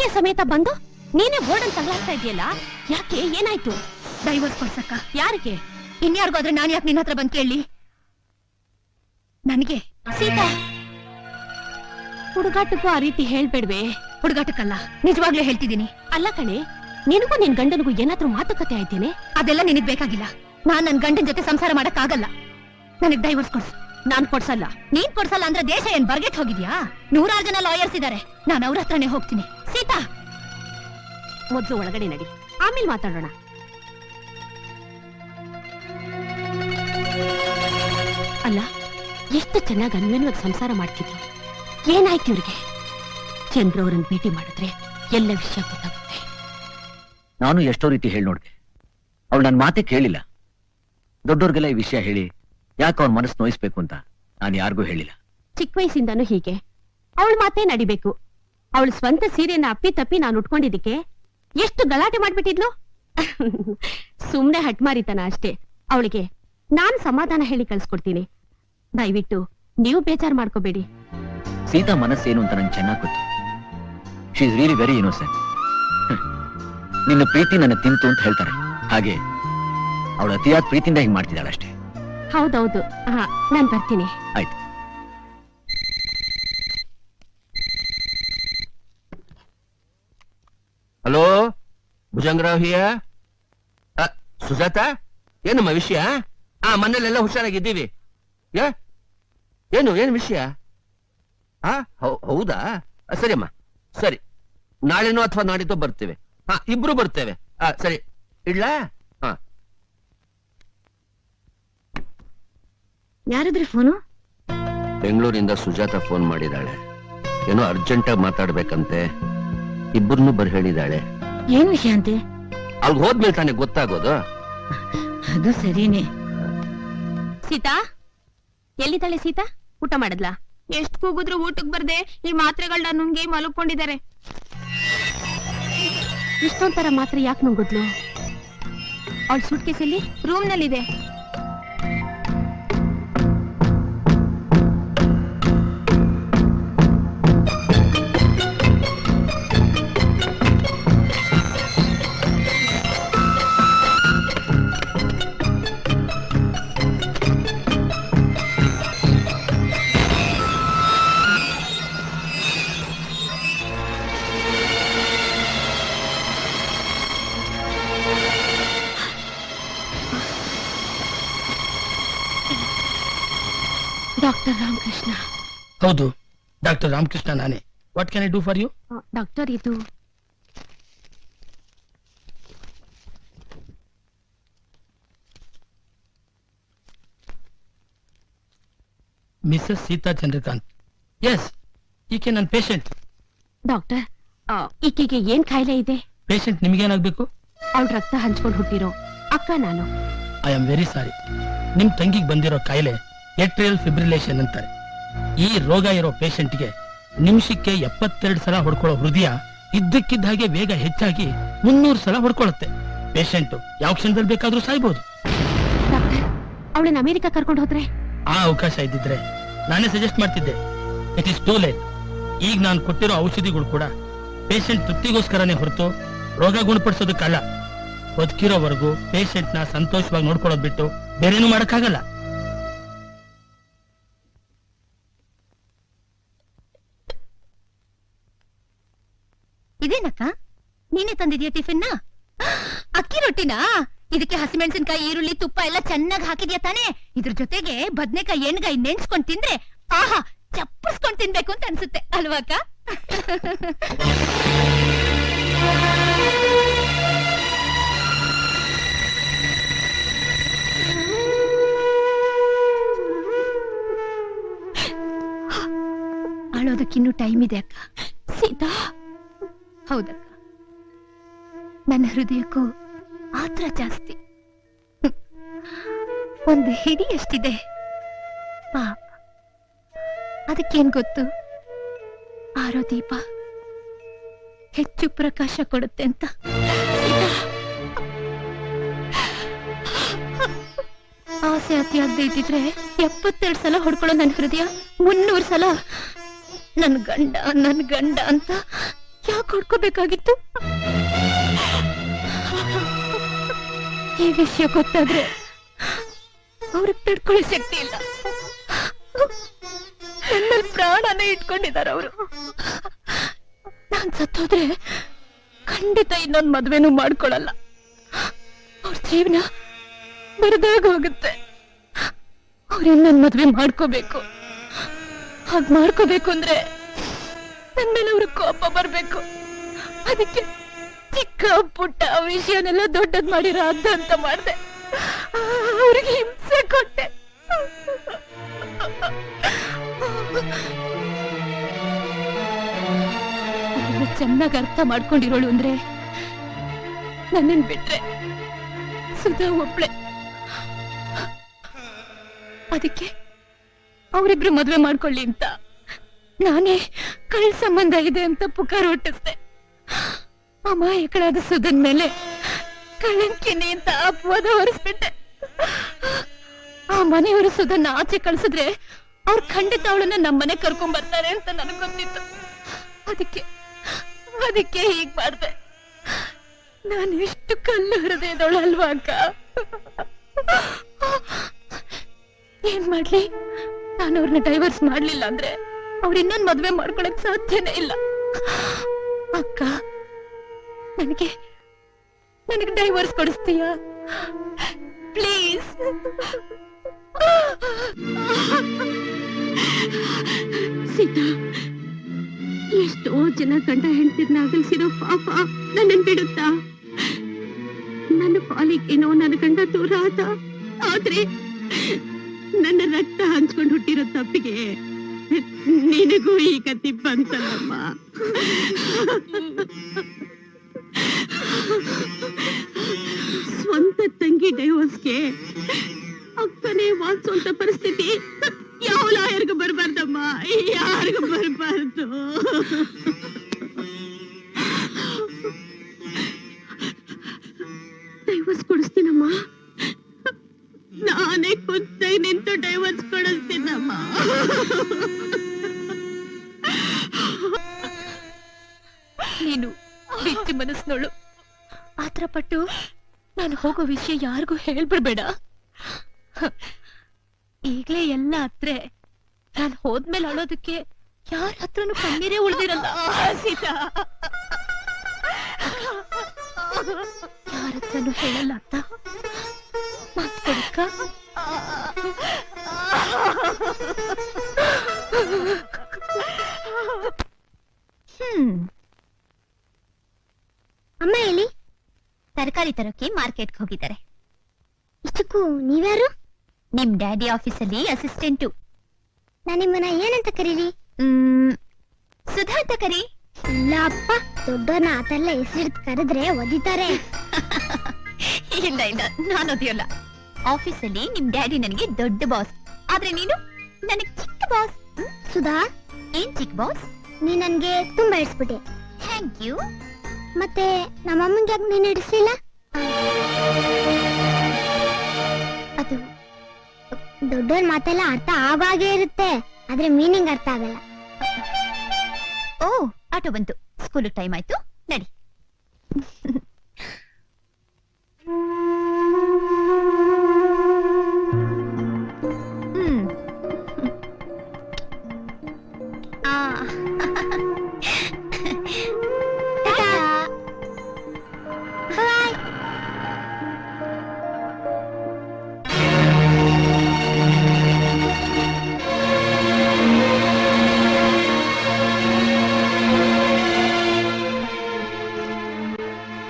ಹೆಂಡತಿ ಸಮೇತ ಬಂದು ನೀನೇ ಬೋರ್ಡನ್ ತಗಲಾಗ್ತಾ ಇದೆಯಲ್ಲ, ಯಾಕೆ? ಏನಾಯ್ತು? ಡೈವರ್ಸ್ ಕೊಡ್ಸಕ್ಕ. ಯಾರಿಗೆ? ಇನ್ಯಾರಿಗಾದ್ರೆ ನಾನು ಯಾಕೆ ನಿನ್ನ ಹತ್ರ ಬಂದ್ ಕೇಳಿ? ನನಗೆ. ಸೀತಾ, ಹುಡುಗಾಟಕ್ಕೂ ಆ ರೀತಿ ಹೇಳ್ಬೇಡ್ವೆ. ಹುಡುಗಾಟಕ್ಕಲ್ಲ, ನಿಜವಾಗ್ಲೂ ಹೇಳ್ತಿದ್ದೀನಿ. ಅಲ್ಲ ಕಣೆ, ನಿನಗೂ ನಿನ್ ಗಂಡನಿಗೂ ಏನಾದ್ರೂ ಮಾತುಕತೆ ಆಯ್ತೇನೆ? ಅದೆಲ್ಲ ನಿನಗ್ ಬೇಕಾಗಿಲ್ಲ. ನಾನ್ ನನ್ ಗಂಡನ್ ಜೊತೆ ಸಂಸಾರ ಮಾಡಕ್ ಆಗಲ್ಲ. ನನಗ್ ಡೈವರ್ಸ್ ಕೊಡ್ಸು. ನಾನ್ ಕೊಡ್ಸಲ್ಲ. ನೀನ್ ಕೊಡ್ಸಲ್ಲ ಅಂದ್ರೆ ದೇಶ ಏನ್ ಬರ್ಗೆಟ್ ಹೋಗಿದ್ಯಾ? 100 ಜನ ಲಾಯರ್ಸ್ ಇದಾರೆ, ನಾನು ಅವ್ರ ಹತ್ರನೇ ಹೋಗ್ತೀನಿ. ಸೀತಾ, ಮೊದ್ಲು ಒಳಗಡೆ ನಡಿ, ಆಮೇಲೆ ಮಾತಾಡೋಣ. ಅಲ್ಲ, ಎಷ್ಟು ಚೆನ್ನಾಗಿ ಅನ್ವೇನ್ವಾಗಿ ಸಂಸಾರ ಮಾಡ್ತಿದ್ರು. ಏನಾಯ್ತು ಇವ್ರಿಗೆ? ಚಂದ್ರ ಅವರನ್ನ ಭೇಟಿ ಮಾಡಿದ್ರೆ ಎಲ್ಲ ವಿಷಯ ಗೊತ್ತಾಗುತ್ತೆ. ನಾನು ಎಷ್ಟೋ ರೀತಿ ಹೇಳಿ ನೋಡ್ದೆ, ಅವಳು ನನ್ನ ಮಾತೆ ಕೇಳಿಲ್ಲ. ದೊಡ್ಡೋರ್ಗೆಲ್ಲ ಈ ವಿಷಯ ಹೇಳಿ ಯಾಕೆ ಅವ್ನ ಮನಸ್ಸು ನೋಯಿಸ್ಬೇಕು ಅಂತ ನಾನು ಯಾರಿಗೂ ಹೇಳಿಲ್ಲ. ಚಿಕ್ಕ ವಯಸ್ಸಿಂದಾನು ಹೀಗೆ ಅವಳ ಮಾತೇ ನಡಿಬೇಕು. ಅವಳು ಸ್ವಂತ ಸೀರೆನ ಅಪ್ಪಿ ತಪ್ಪಿ ನಾನು ಉಟ್ಕೊಂಡಿದ್ದಕ್ಕೆ ಎಷ್ಟು ಗಲಾಟೆ ಮಾಡ್ಬಿಟ್ಟಿದ್ಲು. ಸುಮ್ನೆ ಹಟ್ಮಾರಿತನ ಅಷ್ಟೇ. ಅವಳಿಗೆ ನಾನು ಸಮಾಧಾನ ಹೇಳಿ ಕಳ್ಸ್ಕೊಡ್ತೀನಿ. ದಯವಿಟ್ಟು ನೀವು ಬೇಜಾರು ಮಾಡ್ಕೋಬೇಡಿ. ಸೀತಾ ಮನಸ್ಸೇನು ಅಂತ ನಂಗೆ ಚೆನ್ನಾಗಿ ಗೊತ್ತು. She is really very innocent. ನಿನ್ನ ಪ್ರೀತಿ ನನ್ನ ತಿಂತು ಅಂತ ಹೇಳ್ತಾರೆ, ಹಾಗೆ ಅವಳು ಅತಿಯಾದ ಪ್ರೀತಿಯಿಂದ ಹಿಂಗ್ ಮಾಡ್ತಿದ್ದಾಳೆ ಅಷ್ಟೇ. ಹೌದೌದು. ಹಾ, ನಾನ್ ಬರ್ತೀನಿ. ಆಯ್ತು. ಹಲೋ, ಭುಜಂಗರಾವ್ ಹಿಯ. ಸುಜಾತ, ಏನಮ್ಮ ವಿಷಯ? ಮನೇಲೆಲ್ಲ ಹುಷಾರಾಗಿದ್ದೀವಿ. ಏನು ವಿಷಯ? ಹೌದಾ? ಸರಿ ಅಮ್ಮ, ಸರಿ. ನಾಳೆನೋ ಅಥವಾ ನಾಡಿದ್ದು ಬರ್ತೇವೆ. ಇಬ್ರು ಬರ್ತೇವೆ. ಸರಿ, ಇಡ್ಲಾ? ಯಾರದ್ರಿ ಫೋನು? ಬೆಂಗಳೂರಿಂದ ಸುಜಾತ ಫೋನ್ ಮಾಡಿದಾಳೆ. ಏನೋ ಅರ್ಜೆಂಟಾಗಿ ಮಾತಾಡ್ಬೇಕಂತೆ. ಇಬ್ಬರನ್ನು ಬರ್ ಹೇಳಿದಾಳೆ. ಏನ್ ವಿಷಯ ಅಂತೆ? ಅಲ್ಗ್ ಹೋದ್ಮೇಲೆ ತಾನೇ ಗೊತ್ತಾಗೋದು. ಅದು ಸರಿನೇ. ಸೀತಾ, ಎಲ್ಲಿದ್ದಾಳೆ ಸೀತಾ? ಊಟ ಮಾಡದ್ಲಾ? ಎಷ್ಟ್ ಕೂಗಿದ್ರು ಊಟಕ್ ಬರ್ದೆ ಈ ಮಾತ್ರೆಗಳನ್ನ ನುಂಗಿ ಮಲ್ಕೊಂಡಿದ್ದಾರೆ. ಇಷ್ಟೊಂಥರ ಮಾತ್ರ ಯಾಕೆ ನುಂಗುದ್ಲು? ಅವಳ ಸೂಟ್ ಕೇಸಲ್ಲಿ ರೂಮ್ ನಲ್ಲಿದೆ. ಡಾಕ್ಟರ್ ರಾಮಕೃಷ್ಣ. ಹೌದು, ಡಾಕ್ಟರ್ ರಾಮಕೃಷ್ಣ ನಾನೇ. What can I do for you? Doctor, ಇದು ಮಿಸಸ್ ಸೀತಾ ಚಂದ್ರಕಾಂತ್. ಎಸ್, ಈಕೆ ನನ್ನ ಪೇಷಂಟ್. ಡಾಕ್ಟರ್, ಈಕೆಗೆ ಏನ್ ಕಾಯಿಲೆ ಇದೆ? ಪೇಷಂಟ್ ನಿಮ್ಗೇನಾಗ್ಬೇಕು? ಅವಳ ರಕ್ತ ಹಂಚ್ಕೊಂಡು ಹುಟ್ಟಿರೋ ಅಕ್ಕ ನಾನು. I am very sorry. ನಿಮ್ ತಂಗಿಗೆ ಬಂದಿರೋ ಕಾಯಿಲೆ ಏಟ್ರಿಯಲ್ ಫಿಬ್ರಿಲೇಷನ್ ಅಂತಾರೆ. ಈ ರೋಗ ಇರೋ ಪೇಷಂಟ್ಗೆ ನಿಮಿಷಕ್ಕೆ 72 ಸಲ ಹೊಡ್ಕೊಳ್ಳೋ ಹೃದಯ ಇದ್ದಕ್ಕಿದ್ದ ಹಾಗೆ ವೇಗ ಹೆಚ್ಚಾಗಿ 300 ಸಲ ಹೊಡ್ಕೊಳ್ಳುತ್ತೆ. ಪೇಷಂಟ್ ಯಾವ ಕ್ಷಣದಲ್ಲಿ ಬೇಕಾದ್ರೂ ಸಾಯ್ಬಹುದು. ಡಾಕ್ಟರ್, ಅವಳನ್ನ ಅಮೆರಿಕ ಕರ್ಕೊಂಡು ಹೋದ್ರೆ? ಆ ಅವಕಾಶ ಇದ್ದಿದ್ರೆ ನಾನೇ ಸಜೆಸ್ಟ್ ಮಾಡ್ತಿದ್ದೆ. It is too late. ಈಗ ನಾನು ಕೊಟ್ಟಿರೋ ಔಷಧಿಗಳು ಕೂಡ ಪೇಷಂಟ್ ತೃಪ್ತಿಗೋಸ್ಕರನೇ ಹೊರತು ರೋಗ ಗುಣಪಡಿಸೋದಕ್ಕಲ್ಲ. ಬದುಕಿರೋವರೆಗೂ ಪೇಷಂಟ್ ನ ಸಂತೋಷವಾಗಿ ನೋಡ್ಕೊಳ್ಳೋದ್ ಬಿಟ್ಟು ಬೇರೇನು ಮಾಡಕ್ಕಾಗಲ್ಲ. ಇದೇನಕ್ಕ, ನೀನೇ ತಂದಿದ್ಯಾ ಟಿಫಿನ್? ಅಕ್ಕಿ ರೊಟ್ಟಿನಾ? ಇದಕ್ಕೆ ಹಸಿಮೆಣಸಿನಕಾಯಿ, ಈರುಳ್ಳಿ, ತುಪ್ಪ ಎಲ್ಲ ಚೆನ್ನಾಗಿ ಹಾಕಿದ್ಯಾ ತಾನೇ? ಇದ್ರ ಜೊತೆಗೆ ಬದ್ನೆಕಾಯಿ, ಎಣ್ಗಾಯಿ ನೆನ್ಸ್ಕೊಂಡ್ ತಿಂದ್ರೆ ಆಹಾ, ಚಪ್ಪರ್ಸ್ಕೊಂಡ್ ತಿನ್ಬೇಕು ಅಂತ ಅನ್ಸುತ್ತೆ ಅಲ್ವಾಕ? ಅಳೋದಕ್ಕಿನ್ನೂ ಟೈಮ್ ಇದೆ ಅಕ್ಕ. ಸೀತಾ, ಹೌದಕ್ಕ, ನನ್ನ ಹೃದಯಕ್ಕೂ ಆತ್ರ ಜಾಸ್ತಿ. ಒಂದು ಹಿಡಿ ಎಷ್ಟಿದೆ ಪಾಪ, ಅದಕ್ಕೇನ್ ಗೊತ್ತು? ಆರೋ ದೀಪ ಹೆಚ್ಚು ಪ್ರಕಾಶ ಕೊಡುತ್ತೆ ಅಂತ. ಆಸೆ ಅತಿಯಾಗದೆ ಇದ್ದಿದ್ರೆ 72 ಸಲ ಹೊಡ್ಕೊಳ್ಳೋ ನನ್ನ ಹೃದಯ 300 ಸಲ ನನ್ ಗಂಡ ಅಂತ ಯಾಕೆ ಹೊಡ್ಕೋಬೇಕಾಗಿತ್ತು? ಈ ವಿಷಯ ಗೊತ್ತಾದ್ರೆ ಅವ್ರಿಗೆ ತಡ್ಕೊಳ್ಳೋ ಶಕ್ತಿ ಇಲ್ಲ. ನನ್ನಲ್ಲಿ ಪ್ರಾಣನೇ ಇಟ್ಕೊಂಡಿದ್ದಾರೆ ಅವರು. ನಾನ್ ಸತ್ತೋದ್ರೆ ಖಂಡಿತ ಇನ್ನೊಂದ್ ಮದ್ವೆನೂ ಮಾಡ್ಕೊಳಲ್ಲ. ಅವ್ರ ಜೀವನ ಬರದಾಗ ಹೋಗುತ್ತೆ. ಅವ್ರ ಇನ್ನೊಂದ್ ಮದ್ವೆ ಮಾಡ್ಕೋಬೇಕು. ಹಾಗ್ ಮಾಡ್ಕೋಬೇಕು ಅಂದ್ರೆ ನನ್ ಮೇಲೆ ಅವ್ರ ಕೋಪ ಬರ್ಬೇಕು. ಅದಕ್ಕೆ ಚಿಕ್ಕ ಪುಟ್ಟ ವಿಷಯನೆಲ್ಲ ದೊಡ್ಡದ್ ಮಾಡಿರೋ ಅಂತ ಮಾಡ್ದೆ. ಅವ್ರಿಗೆ ಹಿಂಸೆ ಕೊಟ್ಟೆ. ಚೆನ್ನಾಗಿ ಅರ್ಥ ಮಾಡ್ಕೊಂಡಿರೋಳು ಅಂದ್ರೆ ನನ್ನನ್ ಬಿಟ್ರೆ ಸುಧಾ ಒಬ್ಳೆ. ಅದಕ್ಕೆ ಅವರಿಬ್ರು ಮದ್ವೆ ಮಾಡ್ಕೊಳ್ಳಿ ಅಂತ ನಾನೇ ಕಳ್ ಸಂಬಂಧ ಇದೆ ಅಂತ ಪುಕಾರ ಹೊಟ್ಟಿಸ್ದೆ. ಅಮಾಯಕಳಾದ ಸುಧನ್ ಮೇಲೆ ಕಳಂಕಿನಿ ಅಂತ ಅಪವಾದ ಹೊರಿಸ್ಬಿಟ್ಟೆ. ಆ ಮನೆಯವರು ಸುಧನ್ನ ಆಚೆ ಕಳ್ಸಿದ್ರೆ ಅವ್ರು ಖಂಡಿತ ಅವಳನ್ನ ನಮ್ಮನೆ ಕರ್ಕೊಂಡ್ ಬರ್ತಾರೆ ಅಂತ ನನಗ್ ಗೊತ್ತಿತ್ತು. ಅದಕ್ಕೆ ಹೀಗ್ ಮಾಡ್ದೆ. ನಾನು ಎಷ್ಟು ಕಲ್ಲು ಹೃದಯದವಳಲ್ವಾ ಅಕ್ಕ? ಏನ್ ಮಾಡ್ಲಿ? ನಾನು ಅವ್ರನ್ನ ಡೈವರ್ಸ್ ಮಾಡ್ಲಿಲ್ಲ ಅಂದ್ರೆ ಅವ್ರ ಇನ್ನೊಂದ್ ಮದ್ವೆ ಮಾಡ್ಕೊಳಕ್ ಸಾಧ್ಯನೇ ಇಲ್ಲ. ಅಕ್ಕ, ನನಗೆ ಡೈವರ್ಸ್ ಕೊಡಿಸ್ತೀಯಾ ಪ್ಲೀಸ್? ಸೀತಾ, ಎಷ್ಟೋ ಜನ ಗಂಡ ಹೆಂಡತಿರ್ನ ಅಗಲ್ಸಿರೋ ಪಾಪ ನನ್ನನ್ ಬಿಡುತ್ತಾ? ನನ್ನ ಪಾಲಿಗೇನೋ ನನ್ನ ಗಂಡ ದೂರ ಆದ. ಆದ್ರೆ ನನ್ನ ರಕ್ತ ಹಂಚ್ಕೊಂಡು ಹುಟ್ಟಿರೋ ತಪ್ಪಿಗೆ ನಿನಗೂ ಈ ಗತಿ ಬಂತಲ್ಲಮ್ಮ. ಸ್ವಂತ ತಂಗಿ ಡೈವರ್ಸ್ಗೆ ಅಕ್ಕನೇ ವಾದಿಸುವಂತ ಪರಿಸ್ಥಿತಿ ಯಾವ ಲಾಯರ್ಗೂ ಬರ್ಬಾರ್ದಮ್ಮ, ಯಾರಿಗೂ ಬರ್ಬಾರ್ದು. ಡೈವರ್ಸ್ ಕೊಡಿಸ್ತೀನಮ್ಮ, ನಾನೇ ಖುದ್ದಾಗಿ ನಿಂತು ಡೈವರ್ಸ್ ಕೊಡಿಸ್ತೀನಮ್ಮ. ನೀನು ಬಿಚ್ಚಿ ಮನಸ್ನೋಳು. ಆತರ ಪಟ್ಟು ನಾನು ಹೋಗೋ ವಿಷಯ ಯಾರಿಗೂ ಹೇಳ್ಬಿಡ್ಬೇಡ. ಈಗ್ಲೇ ಎಲ್ಲ ಹತ್ರೆ ನಾನು ಹೋದ್ಮೇಲೆ ಅಳೋದಕ್ಕೆ ಯಾರ ಹತ್ರನು ಕಣ್ಣೀರೇ ಉಳ್ದಿರಲ್ಲ. ಸೀತಾ, ಯಾರ ಹತ್ರನು ಹೇಳಲ್ಲ ಅಂತ ಮಾತು ಕೊಡಕ್ಕ. ಅಮ್ಮ ಎಲ್ಲಿ? ತರಕಾರಿ ತರೋಕೆ ಮಾರ್ಕೆಟ್ಗೆ ಹೋಗಿದ್ದಾರೆ. ಇಷ್ಟಕ್ಕೂ ನೀವ್ಯಾರು? ನಿಮ್ ಡ್ಯಾಡಿ ಆಫೀಸಲ್ಲಿ ಅಸಿಸ್ಟೆಂಟು. ನಾನು ನಿಮ್ಮನ್ನ ಏನಂತ ಕರೀಲಿ? ಸುಧಾ ಅಂತ ಕರಿ. ಇಲ್ಲ ಅಪ್ಪ, ದೊಡ್ಡವ್ರನ್ನ ಆತಲ್ಲ ಹೆಸರಿಡ್ ಕರೆದ್ರೆ ಒದಿತಾರೆ. ಇಲ್ಲ ಇಲ್ಲ, ನಾನು ಓದಿಯಲ್ಲ. ಆಫೀಸಲ್ಲಿ ನಿಮ್ ಡ್ಯಾಡಿ ನನಗೆ ದೊಡ್ಡ ಬಾಸ್, ಆದ್ರೆ ನೀನು ನನಗೆ ಚಿಕ್ಕ ಬಾಸ್. ಸುಧಾ, ಏನ್ ಚಿಕ್ಕ ಬಾಸ್? ನೀ ನನ್ಗೆ ತುಂಬಾ ಇಡ್ಸ್ಬಿಟ್ಟೆ. Thank you. ಮತ್ತೆ ನಮ್ಮಮ್ಮಂಗೆ ಯಾಕೆ ನೀನು ಇಡಿಸ್ಲಿಲ್ಲ? ಅದು ದೊಡ್ಡವ್ರ ಮಾತೆಲ್ಲ ಅರ್ಥ ಆವಾಗೇ ಇರುತ್ತೆ, ಆದ್ರೆ ಮೀನಿಂಗ್ ಅರ್ಥ ಆಗಲ್ಲ. ಓ, ಆಟೋ ಬಂತು. ಸ್ಕೂಲ್ ಟೈಮ್ ಆಯ್ತು, ನಡಿ.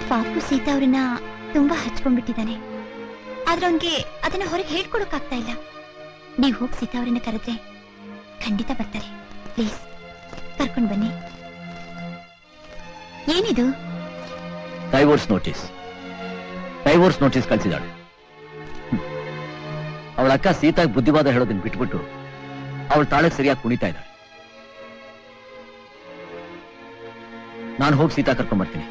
ಪಾಪು ಸೀತಾ ಅವ್ರನ್ನ ತುಂಬಾ ಹಚ್ಕೊಂಡ್ಬಿಟ್ಟಿದ್ದಾನೆ. ಆದ್ರೆ ಅವನ್ಗೆ ಅದನ್ನ ಹೊರಗೆ ಹೇಳ್ಕೊಡಕ್ ಆಗ್ತಾ ಇಲ್ಲ. ನೀವ್ ಹೋಗಿ ಸೀತಾ ಅವ್ರನ್ನ ಕರೆದ್ರೆ ಖಂಡಿತ ಬರ್ತಾರೆ. ಪ್ಲೀಸ್ ಕರ್ಕೊಂಡ್ ಬನ್ನಿ. ಏನಿದು? ಡೈವೋರ್ಸ್ ನೋಟಿಸ್ ಕಳ್ಸಿದಾಳೆ. ಅವಳ ಅಕ್ಕ ಸೀತಾಗ್ ಬುದ್ಧಿವಾದ ಹೇಳೋದನ್ನ ಬಿಟ್ಬಿಟ್ಟು ಅವಳ ತಾಳಕ್ ಸರಿಯಾಗಿ ಕುಣಿತಾ ಇದ್ದಾಳೆ. ನಾನು ಹೋಗಿ ಸೀತಾ ಕರ್ಕೊಂಡ್ ಬರ್ತೀನಿ.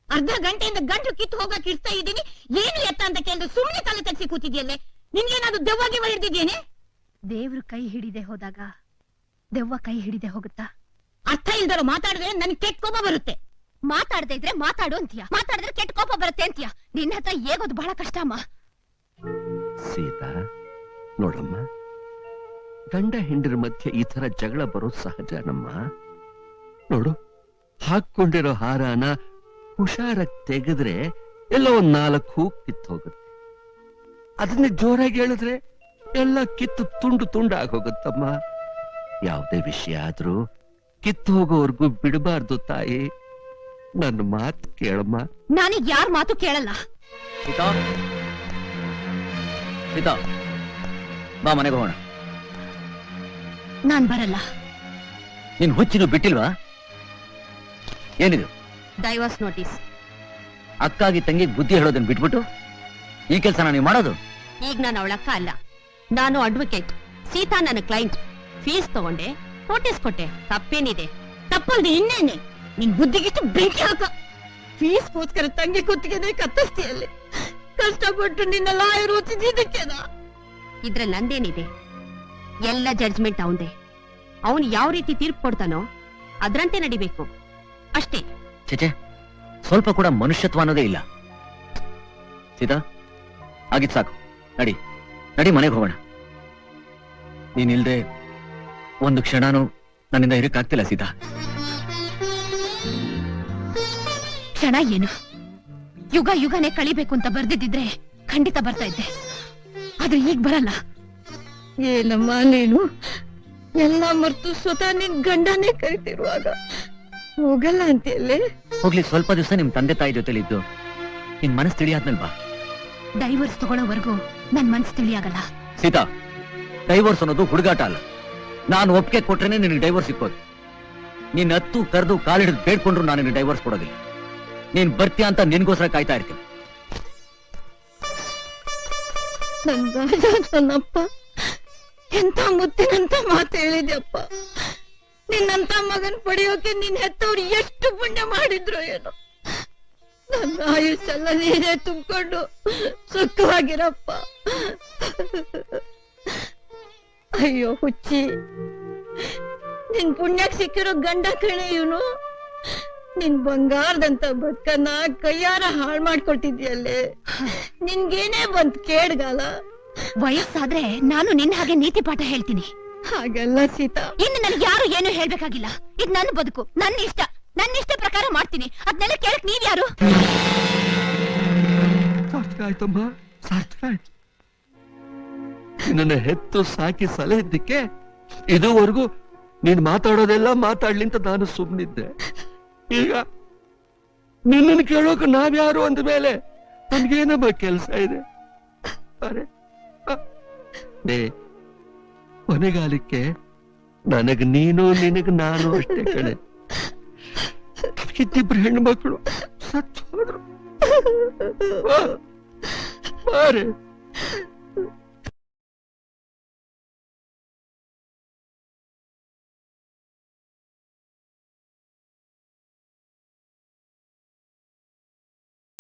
ಅರ್ಧ ಗಂಟೆಯಿಂದ ಗಂಟು ಕಿತ್ತು ಹೋಗಕ್ ಇರ್ತಾ ಇದ್ದೀನಿ. ಏನು ಎತ್ತ ಅಂತ ಕೇಳಿದ್ರೆ ಸುಮ್ಮನೆ ತಲೆ ತಗ್ಸಿ ಕೂತಿದ್ಯಲ್ಲೇ. ನಿನ್ಗೇನಾದ್ರು ದೆವ್ವಾಗಿ ಹಿಡ್ದಿದ್ಯೇನೆ? ದೇವ್ರು ಕೈ ಹಿಡಿದೆ ಹೋದಾಗ ದೆವ್ವ ಕೈ ಹಿಡಿದೆ ಹೋಗುತ್ತಾ? ಅರ್ಥ ಇಲ್ದರೋ ಮಾತಾಡಿದ್ರೆ ನನ್ಗೆ ಕೆಟ್ಟ ಕೋಪ ಬರುತ್ತೆ. ಮಾತಾಡದೆ ಇದ್ರೆ ಮಾತಾಡು ಅಂತೀಯ, ಮಾತಾಡಿದ್ರೆ ಕೆಟ್ಟ ಕೋಪ ಬರುತ್ತೆ ಅಂತೀಯ. ನಿನ್ನ ಹತ್ರ ಹೇಗೋದು ಬಹಳ ಕಷ್ಟ ಅಮ್ಮ. ಸೀತಾ ನೋಡಮ್ಮ, ಗಂಡ ಹೆಂಡರ ಮಧ್ಯೆ ಈ ತರ ಜಗಳ ಬರೋದು ಸಹಜನಮ್ಮ. ನೋಡು, ಹಾಕೊಂಡಿರೋ ಹಾರಾನ ಹುಷಾರಾಗಿ ತೆಗೆದ್ರೆ ಎಲ್ಲ ಒಂದ್ 4 ಹೂ ಕಿತ್ತು ಹೋಗುತ್ತೆ. ಅದನ್ನ ಜೋರಾಗಿ ಹೇಳಿದ್ರೆ ಎಲ್ಲ ಕಿತ್ತು ತುಂಡು ಆಗೋಗುತ್ತಮ್ಮ. ಯಾವುದೇ ವಿಷಯ ಆದ್ರೂ ಕಿತ್ತು ಹೋಗೋವರೆಗೂ ಬಿಡಬಾರ್ದು ತಾಯಿ. ನನ್ನ ಮಾತು ಕೇಳಮ್ಮ. ನಾನೀಗ ಯಾರ ಮಾತು ಕೇಳಲ್ಲ. ಸೀತಾ, ಸೀತಾ, ಬಾ ಮನೆಗೆ ಹೋಗೋಣ. ನಾನ್ ಬರಲ್ಲ. ನಿನ್ ಹುಚ್ಚಿನ ಬಿಟ್ಟಿಲ್ವಾ? ಏನಿದು? Divorce notice. ಅಕ್ಕಾಗಿ ತಂಗಿ ಬುದ್ಧಿ ಹೇಳೋದನ್ನ ಬಿಟ್ಬಿಟ್ಟು ಈ ಕೆಲಸ ನೀವು ಮಾಡೋದು? ಈಗ ನಾನು ಅವಳ ಅಕ್ಕ ಅಲ್ಲ, ನಾನು ಅಡ್ವೊಕೇಟ್. ಸೀತಾ ನನ್ನ ಕ್ಲೈಂಟ್. ಫೀಸ್ ತಗೊಂಡೆ, ನೋಟಿಸ್ ಕೊಟ್ಟೆ. ತಪ್ಪೇನಿದೆ? ತಪ್ಪಲ್ದೆ ಇನ್ನೇನೆ? ನಿನ್ ಬುದ್ಧಿಗಿಷ್ಟು ಬೆಂಕಿ ಹಾಕ. ಫೀಸ್ಗೋಸ್ಕರ ತಂಗಿ ಕುತ್ತಿಗೆನೆ ಕತ್ತಸ್ತಿಯಲ್ಲಿ ಕಷ್ಟಪಟ್ಟು ನಿನ್ನ ಲಾಯರ್ ಓದಿದ್ದಕ್ಕೆನ? ಇದ್ರಲ್ಲಿ ನಂದೇನಿದೆ? ಎಲ್ಲ ಜಡ್ಜ್ಮೆಂಟ್ ಅವಂದೇ. ಅವನು ಯಾವ ರೀತಿ ತೀರ್ಪು ಕೊಡ್ತಾನೋ ಅದ್ರಂತೆ ನಡಿಬೇಕು ಅಷ್ಟೇ. ಚೇಚೆ, ಸ್ವಲ್ಪ ಕೂಡ ಮನುಷ್ಯತ್ವ ಅನ್ನೋದೇ ಇಲ್ಲ. ಸೀತಾ, ಆಗಿದ್ ಸಾಕು. ನಡಿ ನಡಿ, ಮನೆಗೆ ಹೋಗೋಣ. ನೀನಿಲ್ದೆ ಒಂದು ಕ್ಷಣನೂ ನನ್ನಿಂದ ಇರಕ್ಕಾಗ್ತಿಲ್ಲ ಸೀತಾ. ಕ್ಷಣ ಏನು? ಯುಗ ಯುಗನೇ ಕಳಿಬೇಕು ಅಂತ ಬರ್ದಿದ್ದಿದ್ರೆ ಖಂಡಿತ ಬರ್ತಾ ಇದ್ದೆ. ಆದ್ರೆ ಈಗ ಬರಲ್ಲ. ಏನಮ್ಮ ನೀನು ಎಲ್ಲ ಮರ್ತು ಸ್ವತಃ ನಿನ್ ಗಂಡನೇ ಕರಿತಿರುವಾಗ ಹೋಗಲ್ಲ ಅಂತೆಲ್ಲೇ? ಹೋಗ್ಲಿ, ಸ್ವಲ್ಪ ದಿವಸ ನಿಮ್ ತಂದೆ ತಾಯಿ ಜೊತೆಲಿ ಇದ್ದು ನಿನ್ ಮನಸ್ಸು ತಿಳಿಯಾದ್ಮೇಲೆ ಬಾ. ಡೈವರ್ಸ್ ತಗೊಳ್ಳೋವರೆಗೂ ನನ್ ಮನ್ಸು ತಿಳಿಯಾಗಲ್ಲ. ಸೀತಾ, ಡೈವರ್ಸ್ ಅನ್ನೋದು ಹುಡುಗಾಟ ಅಲ್ಲ. ನಾನು ಒಪ್ಪಿಗೆ ಕೊಟ್ರೇನೆ ನಿನಗೆ ಡೈವರ್ಸ್ ಸಿಕ್ಕೋದು. ನೀನ್ ಹತ್ತು ಕರೆದು ಕಾಲಿಡಿದು ಬೇಡ್ಕೊಂಡ್ರು ನಾನು ನಿನಗೆ ಡೈವರ್ಸ್ ಕೊಡೋದಿಲ್ಲ. ನೀನ್ ಬರ್ತೀಯ ಅಂತ ನಿನ್ಗೋಸ್ಕರ ಕಾಯ್ತಾ ಇರ್ತೀನಿ. ನನ್ ರಾಜ, ನನ್ನಪ್ಪ ಎಂತ ಮುತ್ತಿನಂತ ಮಾತು ಹೇಳಿದ್ಯಪ್ಪ. ನಿನ್ನಂತ ಮಗನ್ ಪಡೆಯೋಕೆ ನಿನ್ ಹೆತ್ತವ್ರು ಎಷ್ಟು ಪುಣ್ಯ ಮಾಡಿದ್ರು ಏನೋ. ನನ್ನ ಆಯುಷ್ಯೆಲ್ಲ ನೀನೇ ತುಂಬಿಕೊಂಡು ಸುಖವಾಗಿರಪ್ಪ. ಅಯ್ಯೋ ಹುಚ್ಚಿ, ನಿನ್ ಪುಣ್ಯಕ್ ಸಿಕ್ಕಿರೋ ಗಂಡ ಕಣೆ ಇವನು. ನಿನ್ ಬಂಗಾರದಂತ ಬದುಕನ್ನ ಕೈಯಾರ ಹಾಳು ಮಾಡ್ಕೊಳ್ತಿದ್ಯಲ್ಲೇ. ನಿನ್ಗೇನೇ ಬಂತ್ ಕೇಡ್ಗಾಲ. ವಯಸ್ಸಾದ್ರೆ ನಾನು ನಿನ್ನ ಹಾಗೆ ನೀತಿ ಪಾಠ ಹೇಳ್ತೀನಿ. ಹಾಗಲ್ಲ ಸೀತಾ. ಇನ್ನು ನನಗೆ ಯಾರು ಏನು ಹೇಳ್ಬೇಕಾಗಿಲ್ಲ. ಇದು ನನ್ನ ಬದುಕು, ನನ್ನ ಇಷ್ಟ. ನನ್ನ ಇಷ್ಟ ಪ್ರಕಾರ ಮಾಡ್ತೀನಿ. ಅದನ್ನೆಲ್ಲ ಕೇಳಕ್ ನೀವ್ಯಾರು? ಸಾರ್ಥಕ ಆಯ್ತಮ್ಮ, ಸಾರ್ಥಕ ಆಯ್ತು. ನಿನ್ನ ಹೆತ್ತು ಸಾಕಿ ಸಲಹಿದ್ದಕ್ಕೆ ಇದುವರೆಗೂ ನೀನ್ ಮಾತಾಡೋದೆಲ್ಲ ಮಾತಾಡ್ಲಿ ಅಂತ ನಾನು ಸುಮ್ಮನಿದ್ದೆ. ಈಗ ನಿನ್ನನ್ನು ಕೇಳೋಕ ನಾವ್ಯಾರು ಅಂದ ಮೇಲೆ ನನ್ಗೇನಮ್ಮ ಕೆಲ್ಸ ಇದೆ? ಅರೆ ಕೊನೆಗಾಲಕ್ಕೆ ನನಗ್ ನೀನು, ನಿನಗ್ ನಾನು ಅಷ್ಟೇ ಕಣೆ. ಇದ್ದಿಬ್ರು ಹೆಣ್ಣು ಮಕ್ಕಳು ಸತ್ತು ಹೋದ್ರು. ಬಾರೆ